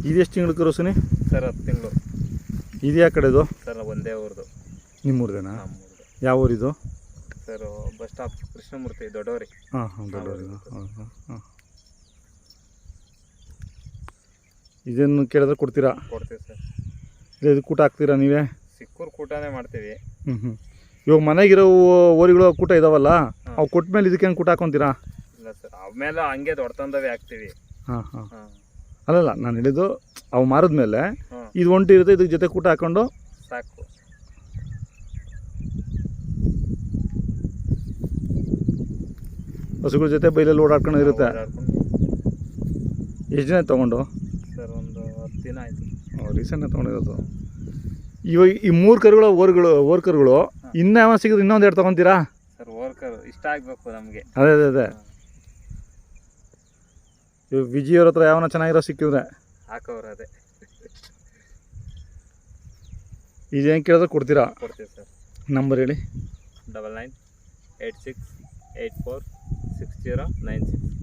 ಇದು ಎಷ್ಟು ತಿಂಗಳು ಕರು ಸುನಿ? ಸರ್ 10 ತಿಂಗಳು. ಇದು ಯಾವ ಕಡೆದು? ಸರ್ ಒಂದೇ ಊರ್ದು. ನಿಮ್ಮೂರ್ದೇನಾ? ನಮ್ಮೂರ್ದು. ಯಾವ ಊರಿದು? ಸರ್ ಬಸ್ ಸ್ಟಾಪ್ ಕೃಷ್ಣಮೂರ್ತಿ ದೊಡ್ಡವರಿ. ಹಾಂ ದೊಡ್ಡವರಿ. ಹಾಂ ಇದನ್ನು ಕೇಳಿದ್ರೆ ಕೊಡ್ತೀರಾ? ಕೊಡ್ತೀವಿ ಸರ್. ಇದು ಕೂಟ ಹಾಕ್ತೀರಾ ನೀವೇ? ಸಿಕ್ಕೂರು ಕೂಟನೇ ಮಾಡ್ತೀವಿ. ಇವಾಗ ಮನೆಗಿರೋ ಓರಿಗಳು ಕೂಟ ಇದಾವಲ್ಲ, ಅವು ಕೊಟ್ಟ ಮೇಲೆ ಇದಕ್ಕೆ ಹೆಂಗೆ ಕೂಟ ಹಾಕೊತೀರಾ? ಇಲ್ಲ ಸರ್, ಆಮೇಲೆ ಹಂಗೆ ದೊಡ್ಡತಂದವೇ ಹಾಕ್ತೀವಿ. ಹಾಂ ಅಲ್ಲಲ್ಲ, ನಾನು ಹೇಳಿದ್ದು ಅವು ಮಾರಿದ್ಮೇಲೆ ಇದು ಒಂಟಿ ಇರುತ್ತೆ, ಇದ್ರ ಜೊತೆ ಕೂಟ ಹಾಕೊಂಡು ಸಾಕು. ಹಸುಗಳ ಜೊತೆ ಬೈಲಲ್ಲಿ ಓಡಾಡ್ಕೊಂಡು ಇರುತ್ತೆ. ಎಷ್ಟು ದಿನ ತೊಗೊಂಡು? ಸರ್ ಒಂದು 10 ದಿನ ಆಯಿತು. ರೀಸೆಂಟಾಗಿ ತೊಗೊಂಡಿರೋದು. ಇವಾಗ ಈ 3 ಕರುಗಳು ಓರ್ ಕರುಗಳು ಇನ್ನೂ ಯಾವ ಸಿಗಿದ್ರೆ ಇನ್ನೊಂದು 2 ತೊಗೊತೀರಾ? ಸರ್ ಓರ್ಕರ್ ಇಷ್ಟ ಆಗಬೇಕು ನಮಗೆ. ಅದೇ ಇವಾಗ ವಿಜಿಯವ್ರ ಹತ್ರ ಯಾವನ ಚೆನ್ನಾಗಿರೋ ಸಿಕ್ಕಿದ್ರೆ ಹಾಕೋರು ಅದೇ. ಇದೇನು ಕೇಳಿದ್ರೆ ಕೊಡ್ತೀರಾ? ಕೊಡ್ತೀವಿ ಸರ್. ನಂಬರ್ ಹೇಳಿ. 9986846096.